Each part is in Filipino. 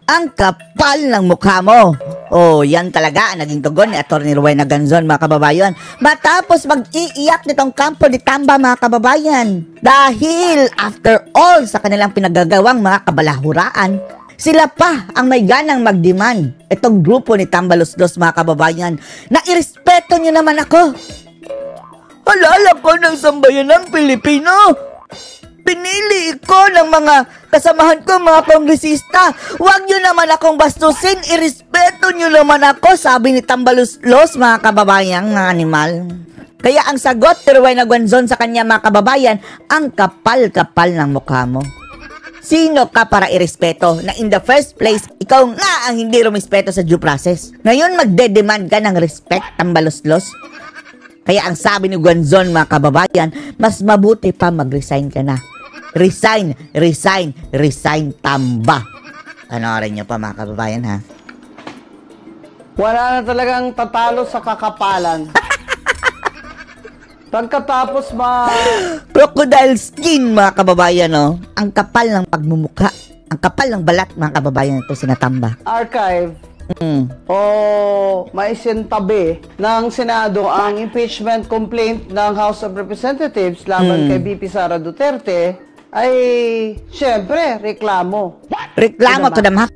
Ang kapal ng mukha mo. Oh, yan talaga ang naging tugon ni Atty. Rowena Ganzon, mga kababayan. Matapos mag-iiyak nitong kampo ni Tamba, mga kababayan. Dahil after all sa kanilang pinagagawang mga kabalahuraan, sila pa ang may ganang mag-demand. Itong grupo ni Tambaluslos, mga kababayan, na irespeto nyo naman ako. Alala ko ng sambayan ng Pilipino. Pinili ko ng mga kasamahan ko, mga kongresista. Huwag nyo naman akong bastusin. Irespeto nyo naman ako, sabi ni Tambaluslos, mga kababayan, ng animal. Kaya ang sagot ni Rowena Ganzon sa kanya, mga kababayan, ang kapal-kapal ng mukha mo. Sino ka para irespeto na in the first place, ikaw nga ang hindi rumispeto sa due process? Ngayon magde-demand ka ng respect, Tambaluslos? Kaya ang sabi ni Ganzon, mga kababayan, mas mabuti pa mag-resign ka na. Resign, resign, resign, Tamba. Panoorin nyo pa, mga kababayan, ha? Wala na talagang tatalo sa kakapalan. Pagkatapos crocodile skin, mga kababayan, no? Ang kapal ng pagmumuka. Ang kapal ng balat, mga kababayan, ito sinatamba. Archive o maisintabi ng Senado ang impeachment complaint ng House of Representatives laban kay VP Sara Duterte ay syempre reklamo. Reklamo to the max.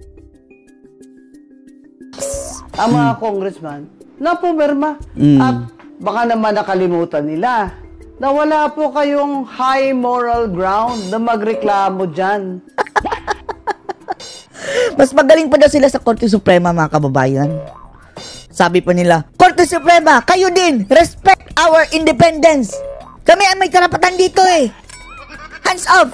Ang mga congressman na pumirma at baka naman nakalimutan nila na wala po kayong high moral ground na magreklamo dyan. Mas magaling pa daw sila sa Korte Suprema, mga kababayan. Sabi pa nila, Korte Suprema, kayo din, respect our independence. Kami ay may karapatan dito eh. Hands up!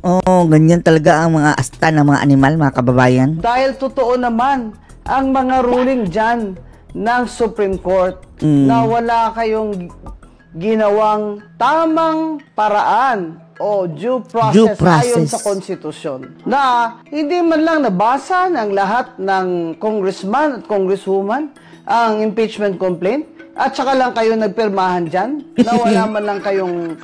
Oh, ganyan talaga ang mga asta ng mga animal, mga kababayan. Dahil totoo naman ang mga ruling dyan ng Supreme Court na wala kayong ginawang tamang paraan o due process ayon sa konstitusyon na hindi man lang nabasa ng lahat ng congressman at congresswoman ang impeachment complaint at saka lang kayo nagpirmahan dyan na wala man lang kayong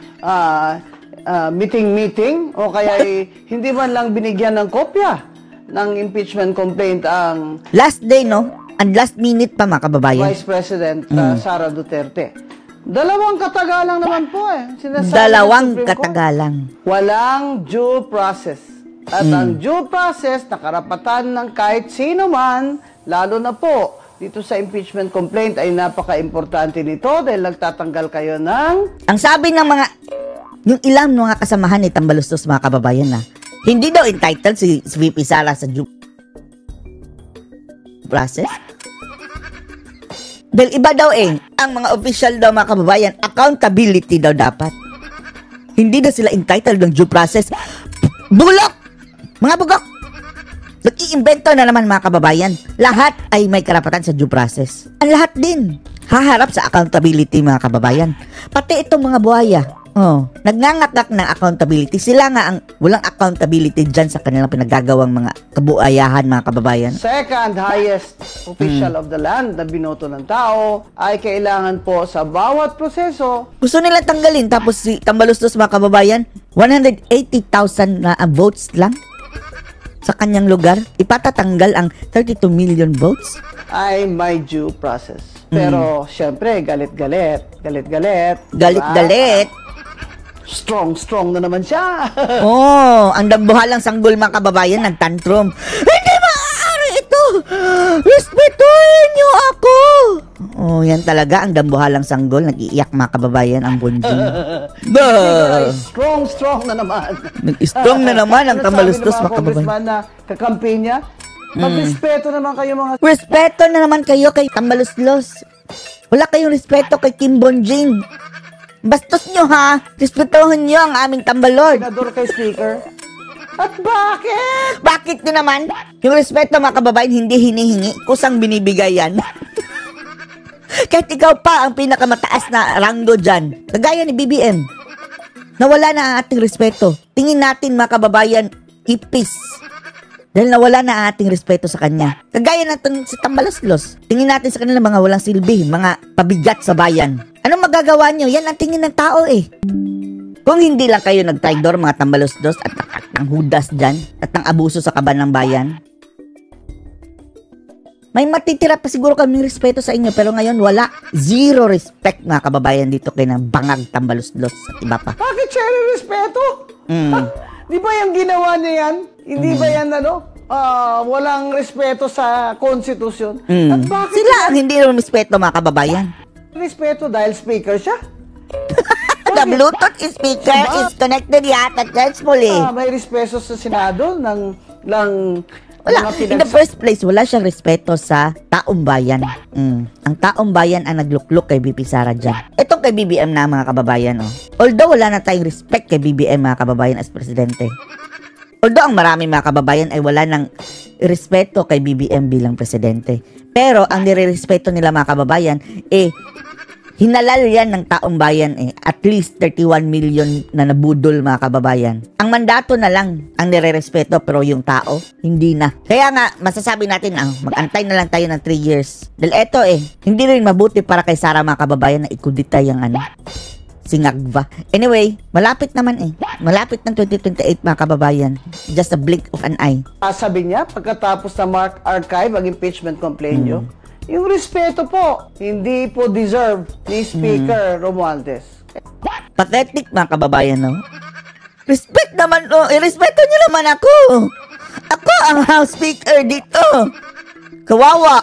meeting o kaya hindi man lang binigyan ng kopya ng impeachment complaint ang last day, no? And last minute pa, mga kababayan. Vice President Sara Duterte. Dalawang katagalang naman po eh. Dalawang katagalang. Walang due process. At ang due process na karapatan ng kahit sino man, lalo na po dito sa impeachment complaint ay napaka-importante nito dahil nagtatanggal kayo ng... Ang sabi ng mga... Yung ilang mga kasamahan ni Tambaluslos, mga kababayan, na hindi daw entitled si VP Sara sa due process. Dahil iba daw ang mga official daw, mga kababayan, accountability daw dapat. Hindi na sila entitled ng due process. Bulok! Mga bugok! Nag-iimbento na naman, mga kababayan. Lahat ay may karapatan sa due process. Ang lahat din haharap sa accountability, mga kababayan. Pati itong mga buhaya. Nagnangakak ng accountability. Sila nga ang walang accountability dyan sa kanilang pinagagawang mga kabuayahan, mga kababayan. Second highest official of the land na binoto ng tao ay kailangan po sa bawat proseso. Gusto nilang tanggalin, tapos si Tambaluslos, mga kababayan, 180,000 na votes lang sa kanyang lugar. Ipatatanggal ang 32 million votes. Ay may due process. Pero syempre, galit-galit. Galit-galit. Strong na naman siya. Ang dambuhalang sanggol, mga kababayan, nagtantrum. Hindi maaari ito! Respetuhin niyo ako! Yan talaga ang dambuhalang sanggol. Nag-iiyak, mga kababayan, ang bunjing. Strong na naman. Strong na naman ang Tambaluslos, mga kababayan. Na kakampanya, magrespeto naman kayo, mga... Respeto na naman kayo kay Tambaluslos. Wala kayong respeto kay Kim Bonjing. Bastos nyo, ha? Respetuhin nyo ang aming Tambalord. Senador kay Speaker. At bakit? Bakit nyo naman? Yung respeto, mga kababayan, hindi hinihingi. Kusang binibigay yan. Kahit ikaw pa ang pinakamataas na ranggo dyan. Kagaya ni BBM. Nawala na ang ating respeto. Tingin natin, mga kababayan, ipis. Dahil nawala na ang ating respeto sa kanya. Kagaya natin si Tambaluslos. Tingin natin sa kanila mga walang silbi, mga pabigat sa bayan. Anong magagawa nyo? Yan ang tingin ng tao eh. Kung hindi lang kayo nag-traidor, mga Tambaluslos, at ng hudas dyan, at ng abuso sa kaban ng bayan, May matitira pa siguro kaming respeto sa inyo, pero ngayon wala. Zero respect, mga kababayan, dito kay ng bangag tambaluslos at iba pa. Bakit siya respeto? Mm. Di ba yung ginawa niya yan? Hindi ba yan walang respeto sa konstitusyon? At bakit Sila ang hindi respeto, mga kababayan. respeto dahil speaker siya? The Bluetooth speaker is connected yata successfully. May respeto sa Senado ng Wala. In the first place, wala siyang respeto sa taong bayan. Ang taong bayan ang naglukluk kay BP Sara dyan. Ito kay BBM na, mga kababayan. Although wala na tayong respect kay BBM, mga kababayan, as presidente. Although ang marami, mga kababayan, ay wala ng respeto kay BBM bilang presidente. Pero ang nire-respeto nila, mga kababayan, hinalal yan ng taong bayan At least 31 million na nabudol, mga kababayan. Ang mandato na lang ang nire-respeto, pero yung tao, hindi na. Kaya nga, masasabi natin, mag-antay na lang tayo ng 3 years. Dahil eto hindi rin mabuti para kay Sara, mga kababayan, na ikudita yung singagva. Anyway, malapit naman Malapit ng 2028, mga kababayan. Just a blink of an eye. Sabi niya, pagkatapos na Mark Archive ang impeachment complaint niyo, yung respeto po, hindi po deserve ni Speaker Romualdez. Pathetic, mga kababayan, no? Respect naman, irespeto niyo naman ako. Ako ang House Speaker dito. Kawawa.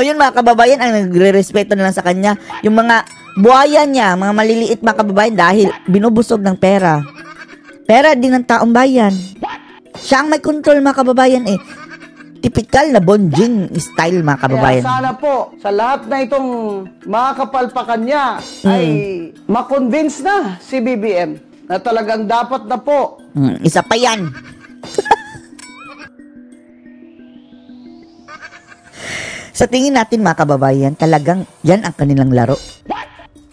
Yun, mga kababayan, ang nagre-respeto na lang sa kanya, yung mga buhaya niya, mga maliliit, mga kababayan, dahil binubusog ng pera. Pera din ng taong bayan. Siya ang may control, mga kababayan, Typical na bonjing style, mga kababayan. Kaya sana po, sa lahat na itong mga kapalpakan niya, ay makonvince na si BBM na talagang dapat na po. Isa pa yan. Sa tingin natin, mga kababayan, talagang yan ang kanilang laro.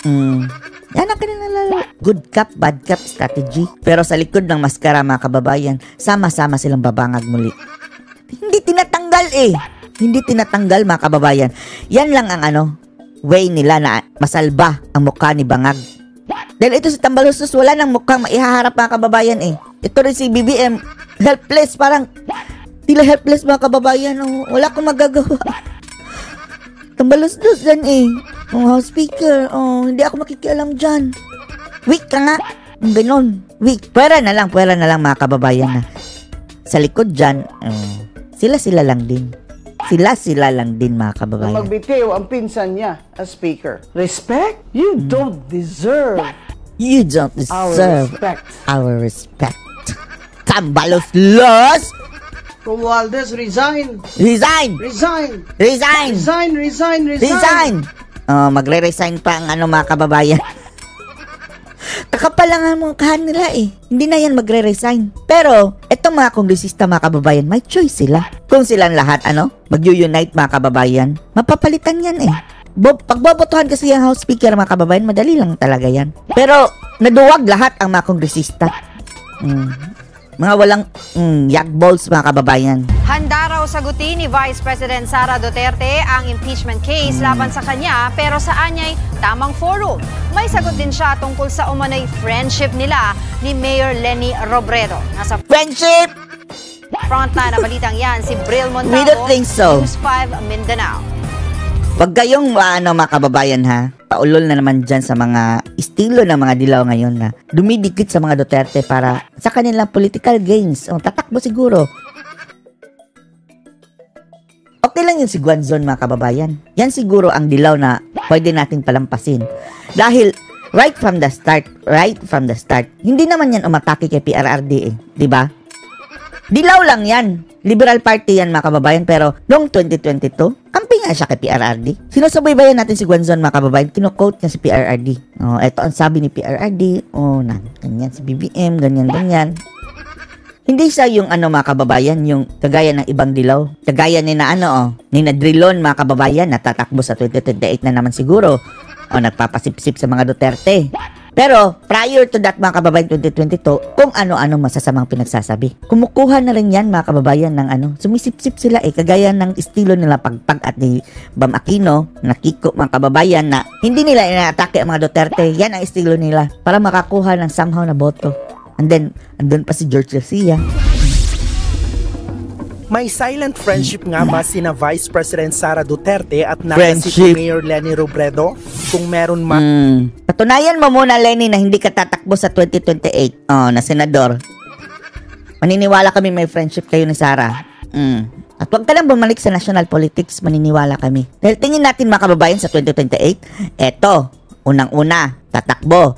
Yan ang kanilang laro. Good cop, bad cop strategy. Pero sa likod ng maskara, mga kababayan, sama-sama silang babangag muli. Hindi tinatanggal Hindi tinatanggal, mga kababayan. Yan lang ang way nila na masalba ang mukha ni Bangag. Dahil ito si Tambaluslos, wala nang mukhang maihaharap, mga kababayan Ito rin si BBM, helpless, parang tila helpless, mga kababayan. Wala akong magagawa. Tambaluslos dyan House Speaker, hindi ako makikialam dyan. Weak ka nga. Ganon, weak. Pwera na lang, mga kababayan na. Sa likod dyan, sila lang din. Sila lang din, mga kababayan. Magbitiw ang pinsan niya as speaker. Respect? You don't deserve. You don't deserve our respect. Tambaluslos! Romualdez, resign! Resign! Resign! Resign! Resign! Resign! Resign! Resign! Magre-resign pa ang mga kababayan. Kakapal lang ang mukhaan nila Hindi na yan magre-resign. Pero, etong mga kongresista, mga kababayan, may choice sila. Kung silang lahat, mag-unite, mga kababayan, mapapalitan yan Pagbobotohan kasi yung House Speaker, mga kababayan, madali lang talaga yan. Pero, naduwag lahat ang mga kongresista. Mga walang yakballs, mga kababayan. Handa raw sagutin ni Vice President Sara Duterte ang impeachment case laban sa kanya, pero saan niya'y tamang forum. May sagot din siya tungkol sa umano'y friendship nila ni Mayor Leni Robredo. Nasa Friendship! frontline na balitang yan si Bril Montalvo, We don't think so. News 5 Mindanao. Wag kayong mga kababayan, ha? Paulol na naman dyan sa mga estilo ng mga dilaw ngayon na dumidikit sa mga Duterte para sa kanilang political gains. Tatakbo siguro. Okay lang yun si Guanzon, mga kababayan. Yan siguro ang dilaw na pwede nating palampasin. Dahil right from the start, hindi naman yan umatake kay PRRD di ba? Dilaw lang yan. Liberal Party yan, mga kababayan, pero noong 2022, kampi nga siya kay PRRD. Sinusubaybayan natin si Guanzon, mga kababayan, kino-quote niya si PRRD. Ito ang sabi ni PRRD, ganyan si BBM, ganyan. Hindi siya yung mga kababayan, yung kagaya ng ibang dilaw. Kagaya ni na Drilon, mga kababayan, natatakbo sa 2028 na naman siguro. Nagpapasipsip sa mga Duterte. Pero, prior to that, mga kababayan, 2022, kung ano-ano masasamang pinagsasabi. Kumukuha na rin yan, mga kababayan, ng sumisip-sip sila kagaya ng estilo nila Pagpag at ni Bam Aquino, nakiko, mga kababayan, na hindi nila inaatake ang mga Duterte. Yan ang estilo nila para makakuha ng somehow na boto. And then, andun pa si George Garcia. May silent friendship nga ba sina Vice President Sara Duterte at Friendship. City Mayor Leni Robredo? Kung meron man, Patunayan mo muna, Lenny, na hindi ka tatakbo sa 2028 na senador. Maniniwala kami may friendship kayo ni Sara. At huwag ka lang bumalik sa national politics, maniniwala kami. Dahil tingin natin mga kababayan sa 2028, eto, unang-una, tatakbo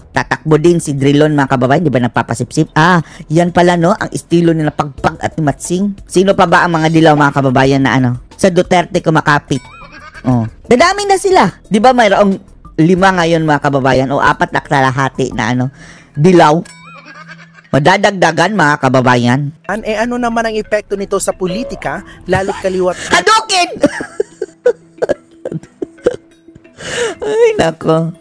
din si Drilon mga kababayan, di ba nagpapasipsip? Yan pala no, ang estilo nila pagpag at matsing. Sino pa ba ang mga dilaw mga kababayan na sa Duterte kumakapit? Dadami na sila. Di ba mayroong 5 ngayon mga kababayan o 4 na kalahati na dilaw? Madadagdagan mga kababayan. ano naman ang epekto nito sa politika, lalo't kaliwat Hadukin! Ay, nako.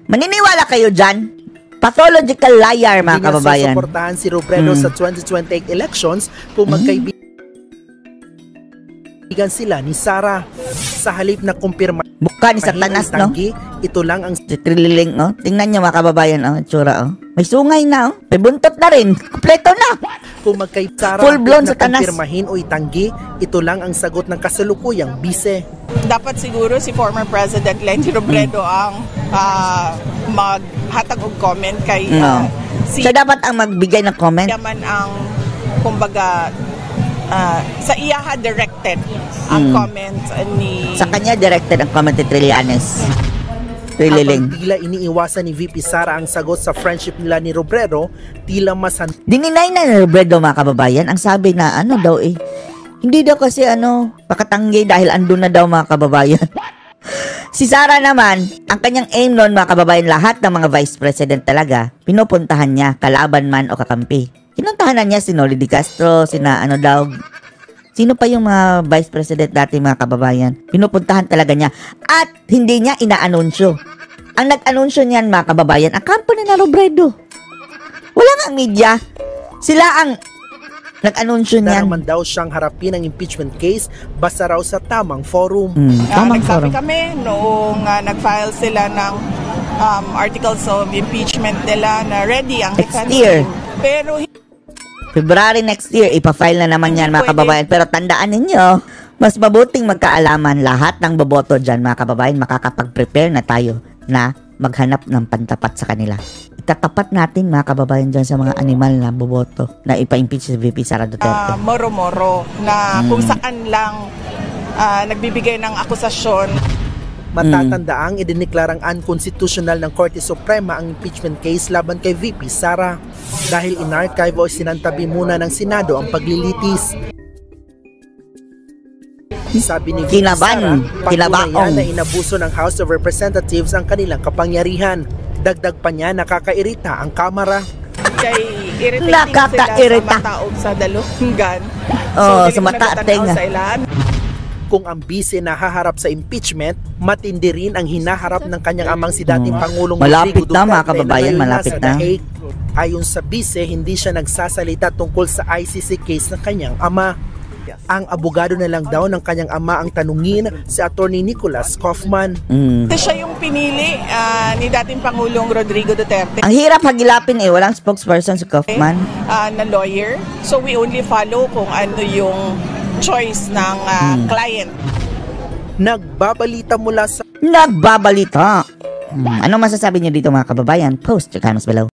Maniniwala kayo dyan? Pathological liar, mga kababayan. Hindi susuportahan si Robredo sa 2028 elections kung magkaibigan sila ni Sara. Sa halip na kumpirma Mukha ni Satanas, no? Ito lang ang Si Trililing, Tingnan niyo, mga kababayan, tsura, May sungay na, May buntot na rin. Kompleto na. kung Sara Full blown na Satanas. kumpirmahin o itanggi, ito lang ang sagot ng kasalukuyang bise. Dapat siguro si former President Leni Robredo ang maghatag og comment kay Siya dapat ang magbigay ng comment. Yaman ang kumbaga sa iyaha directed ang comment ni Sa kanya directed ang comment ni Trillanes. Trililing. Habang tila iniiwasan ni VP Sara ang sagot sa friendship nila ni Robredo, tila mas Dininay na ni Robredo mga kababayan. Ang sabi na daw hindi daw kasi pakatanggi dahil andun na daw mga kababayan. Si Sara naman, ang kanyang aim noon mga kababayan, lahat ng mga vice president talaga, pinupuntahan niya, kalaban man o kakampi. Pinuntahan na niya si Noli de Castro, sino pa yung mga vice president dati mga kababayan. Pinupuntahan talaga niya at hindi niya inaanunsyo. Ang nag-anunsyo niyan mga kababayan, ang kampo na Robredo. Wala nga ang media. Sila ang nag-anunsyo niyan. naman daw siyang harapin ang impeachment case basta raw sa tamang forum. Tamang nagsabi forum. kami noong nag-file sila ng articles of impeachment nila na ready ang Next defense year. team. Pero February next year, ipafile na naman yan mga Pwede. kababayan. Pero tandaan ninyo, mas mabuting magkaalaman lahat ng boboto dyan mga kababayan. Makakapag-prepare na tayo na maghanap ng pantapat sa kanila. Itatapat natin mga kababayan dyan sa mga animal na boboto na ipa-impeach si VP Sara Duterte. moro-moro na kung saan lang nagbibigay ng akusasyon. Matatandaang idineklarang unconstitutional ng Korte Suprema ang impeachment case laban kay VP Sara dahil in-archive o sinantabi muna ng Senado ang paglilitis. Sabi ni VP Sara, patunayan na inabuso ng House of Representatives ang kanilang kapangyarihan. Dagdag pa niya, nakakairita ang Kamara. Kay irritating Nakakairita. sila sa mataog sa dalungan. Sa mata tenga. Sa ilan. Kung ang bise na haharap sa impeachment, matindi rin ang hinaharap ng kanyang amang si dating Pangulong Malapit Rodrigo na, mga Duterte kababayan, ngayon malapit nasa na. The Hague. Ayon sa bise, hindi siya nagsasalita tungkol sa ICC case ng kanyang ama. Ang abogado na lang daw ng kanyang ama ang tanungin si Attorney Nicholas Kaufman. Kasi siya yung pinili ni dating Pangulong Rodrigo Duterte Ang hirap hagilapin walang spokesperson si Kaufman. na lawyer. So we only follow kung ano yung choice ng client. Nagbabalita mula sa Nagbabalita. Anong masasabi niyo dito mga kababayan? Post your comments below.